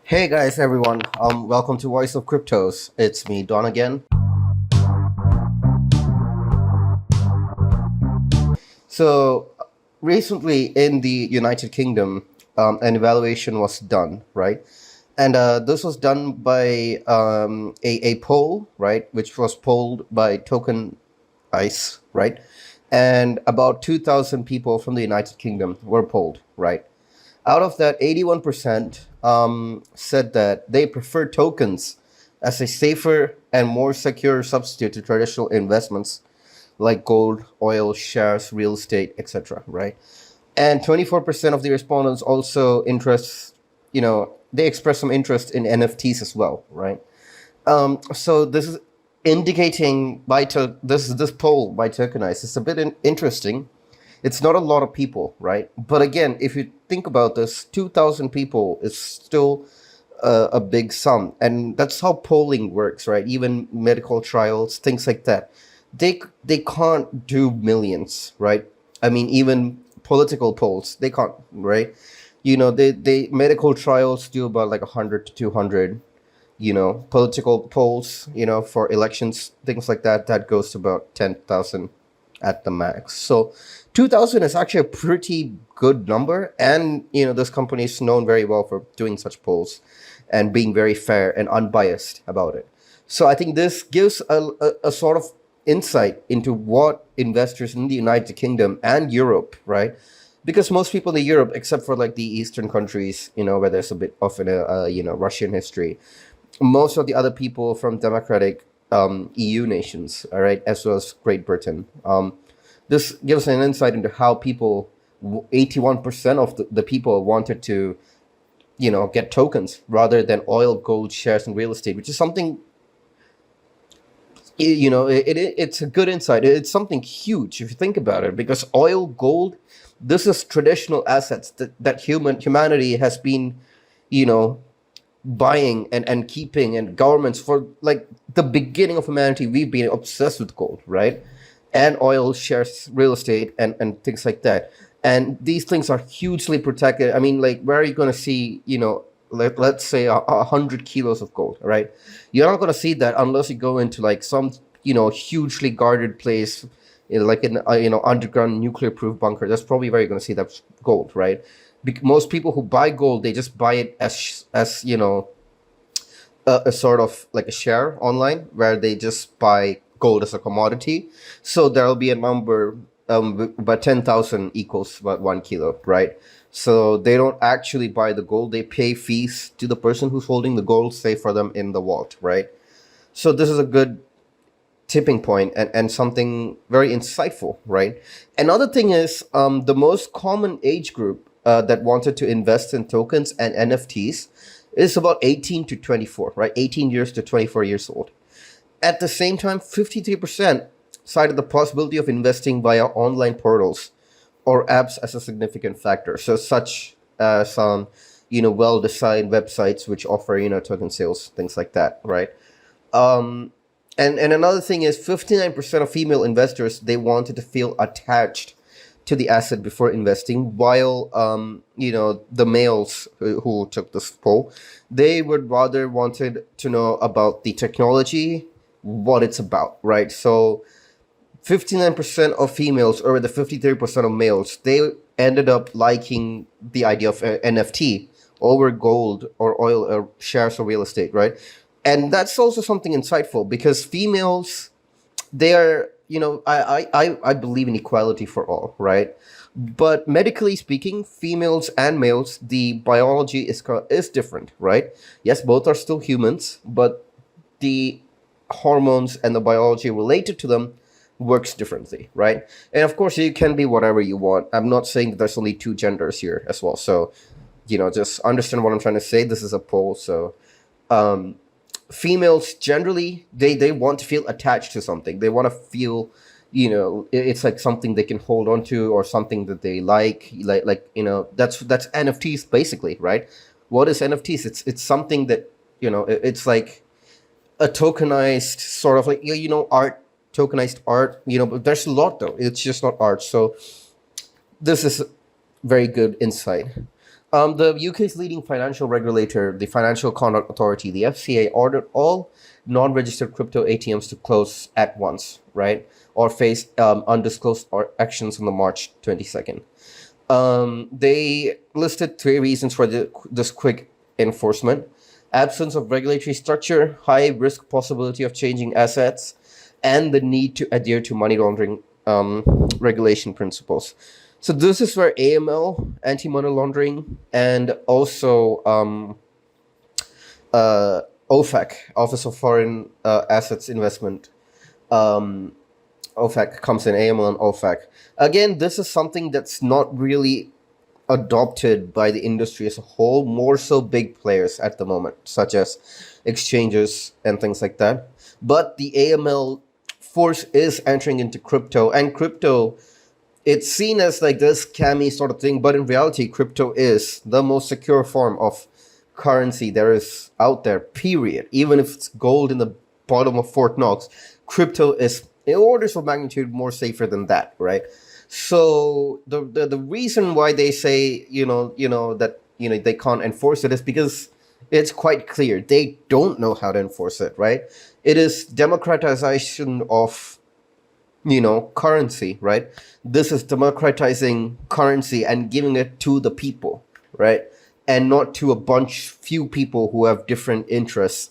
Hey guys, everyone. Welcome to Voice of Cryptos. It's me, Don again. So recently in the United Kingdom, an evaluation was done, right? And this was done by a poll, right, which was polled by Token Ice, right? And about 2,000 people from the United Kingdom were polled, right? Out of that, 81% said that they prefer tokens as a safer and more secure substitute to traditional investments like gold, oil, shares, real estate, etc. Right? And 24% of the respondents also they express some interest in NFTs as well, right? So this is indicating this poll by Tokenize is a bit interesting. It's not a lot of people, right? But again, if you think about this, 2,000 people is still a big sum, and that's how polling works, right? Even medical trials, things like that, they can't do millions, right? I mean, even political polls, they can't, right? They medical trials do about like 100 to 200. Political polls, for elections, things like that, that goes to about 10,000 at the max. So 2,000 is actually a pretty good number. And, this company is known very well for doing such polls and being very fair and unbiased about it. So I think this gives a sort of insight into what investors in the United Kingdom and Europe, right? Because most people in Europe, except for like the Eastern countries, where there's a bit of Russian history, most of the other people from democratic EU nations, all right, as well as Great Britain. This gives an insight into how 81% of the people wanted to, get tokens rather than oil, gold, shares, and real estate, which is something, it's a good insight. It's something huge if you think about it, because oil, gold, this is traditional assets that humanity has been, you know, buying and keeping, and governments for like the beginning of humanity, we've been obsessed with gold, right? And oil, shares, real estate, and things like that. And these things are hugely protected. I mean, like, where are you going to see, let's say 100 kilos of gold, right? You're not going to see that unless you go into like some, hugely guarded place, like in underground nuclear proof bunker. That's probably where you're going to see that gold, right? Most people who buy gold, they just buy it as a sort of like a share online, where they just buy gold as a commodity. So there'll be a number, but 10,000 equals about 1 kilo, right? So they don't actually buy the gold; they pay fees to the person who's holding the gold, say for them in the vault, right? So this is a good tipping point, and something very insightful, right? Another thing is the most common age group that wanted to invest in tokens and NFTs is about 18 to 24, right? 18 years to 24 years old. At the same time, 53% cited the possibility of investing via online portals or apps as a significant factor. So such as well-designed websites which offer token sales, things like that, right? And another thing is 59% of female investors, they wanted to feel attached to the asset before investing, while the males who took this poll, they would rather wanted to know about the technology, what it's about, right? So 59% of females, or the 53% of males, they ended up liking the idea of NFT over gold or oil or shares or real estate, right? And that's also something insightful, because females, they are, I believe in equality for all, right? But medically speaking, females and males, the biology is different, right? Yes, both are still humans, but the hormones and the biology related to them works differently, right? And of course, you can be whatever you want. I'm not saying that there's only two genders here as well. So, just understand what I'm trying to say. This is a poll, so females generally, they want to feel attached to something. They want to feel, it's like something they can hold on to, or something that they like that's NFTs basically, right? What is NFTs? It's something that, it's like a tokenized sort of like, art, tokenized art, but there's a lot though. It's just not art. So this is very good insight. The UK's leading financial regulator, the Financial Conduct Authority, the FCA, ordered all non-registered crypto ATMs to close at once, right? Or face undisclosed actions on the March 22nd. They listed three reasons for this quick enforcement: absence of regulatory structure, high risk possibility of changing assets, and the need to adhere to money laundering regulation principles. So this is where AML, anti-money laundering, and also OFAC, Office of Foreign Assets Investment, um, OFAC comes in. AML and OFAC. Again, this is something that's not really adopted by the industry as a whole, more so big players at the moment, such as exchanges and things like that. But the AML force is entering into crypto, and crypto, it's seen as like this scammy sort of thing, but in reality, crypto is the most secure form of currency there is out there, period. Even if it's gold in the bottom of Fort Knox, crypto is in orders of magnitude more safer than that, right? So the reason why they say that they can't enforce it is because it's quite clear they don't know how to enforce it, right? It is democratization of currency, right? This is democratizing currency and giving it to the people, right? And not to a few people who have different interests,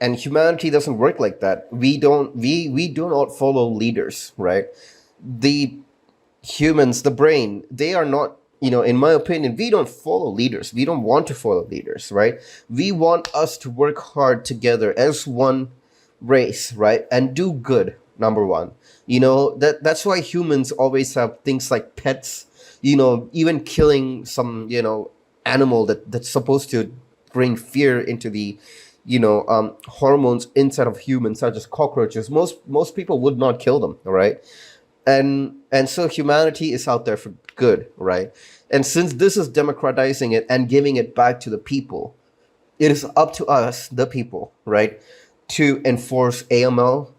and humanity doesn't work like that. We do not follow leaders, right? The humans, the brain, they are not, in my opinion, we don't follow leaders. We don't want to follow leaders, right? We want us to work hard together as one race, right? And do good, number one. That's why humans always have things like pets, even killing some, animal that's supposed to bring fear into the hormones inside of humans, such as cockroaches. Most people would not kill them, all right? And so humanity is out there for good, right? And since this is democratizing it and giving it back to the people, it is up to us, the people, right, to enforce AML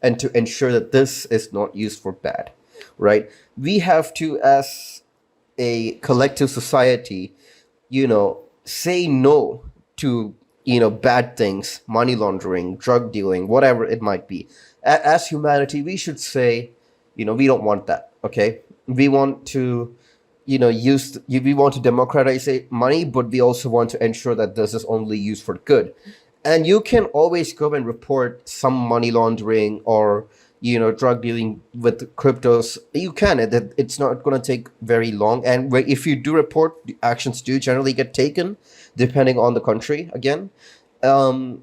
and to ensure that this is not used for bad, right? We have to, as a collective society, say no to bad things, money laundering, drug dealing, whatever it might be. As humanity, we should say, we don't want that. Okay, we want to, we want to democratize money, but we also want to ensure that this is only used for good. And you can always go and report some money laundering or drug dealing with cryptos. You can. It's not going to take very long. And if you do report, the actions do generally get taken, depending on the country. Again, and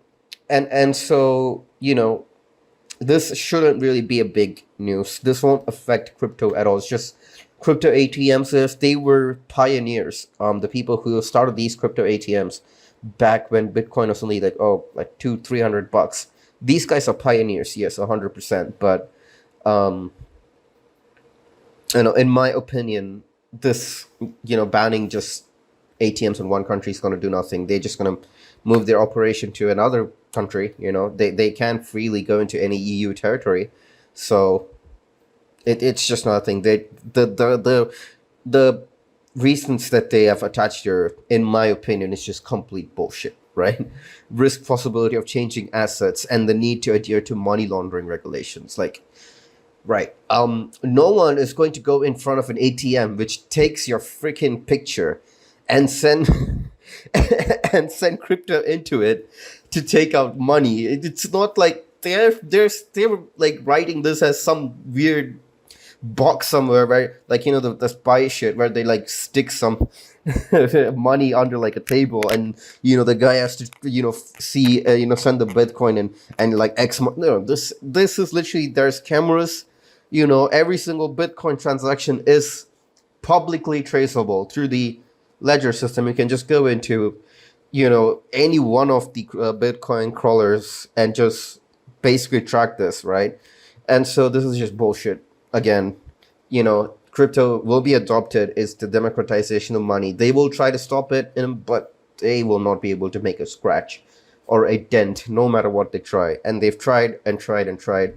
so this shouldn't really be a big news. This won't affect crypto at all. It's just crypto ATMs. They were pioneers. The people who started these crypto ATMs back when Bitcoin was only like $200-300. These guys are pioneers, yes, 100%. But in my opinion, this banning just ATMs in one country is going to do nothing. They're just going to move their operation to another country. They can't freely go into any EU territory, so it's just nothing. The reasons that they have attached here, in my opinion, is just complete bullshit, right? Risk possibility of changing assets and the need to adhere to money laundering regulations. Like, right. No one is going to go in front of an ATM which takes your freaking picture and send crypto into it to take out money. It's not like they're like writing this as some weird box somewhere, right? Like the spy shit where they like stick some money under like a table, and the guy has to see send the Bitcoin and like X. No, this is literally, there's cameras. Every single Bitcoin transaction is publicly traceable through the ledger system. You can just go into any one of the Bitcoin crawlers and just basically track this, right? And so this is just bullshit. Again, crypto will be adopted. It's the democratization of money. They will try to stop it, but they will not be able to make a scratch or a dent, no matter what they try. And they've tried and tried and tried.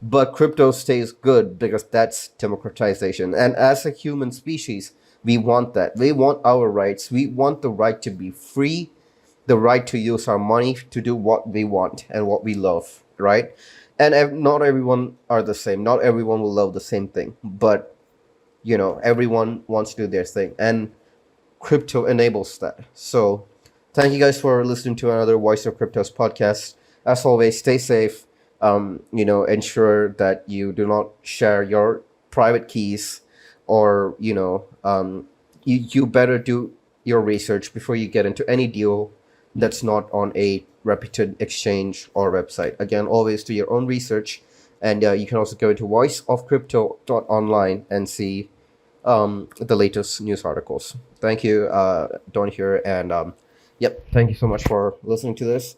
But crypto stays good because that's democratization. And as a human species, We want that. We want our rights. We want the right to be free, the right to use our money to do what we want and what we love, right? And not everyone are the same. Not everyone will love the same thing, but everyone wants to do their thing, and crypto enables that. So, thank you guys for listening to another Voice of Cryptos podcast. As always, stay safe. Ensure that you do not share your private keys, or you better do your research before you get into any deal that's not on a reputed exchange or website. Again, always do your own research, and you can also go to voiceofcrypto.online and see the latest news articles. Thank you, Don here, and yep, thank you so much for listening to this.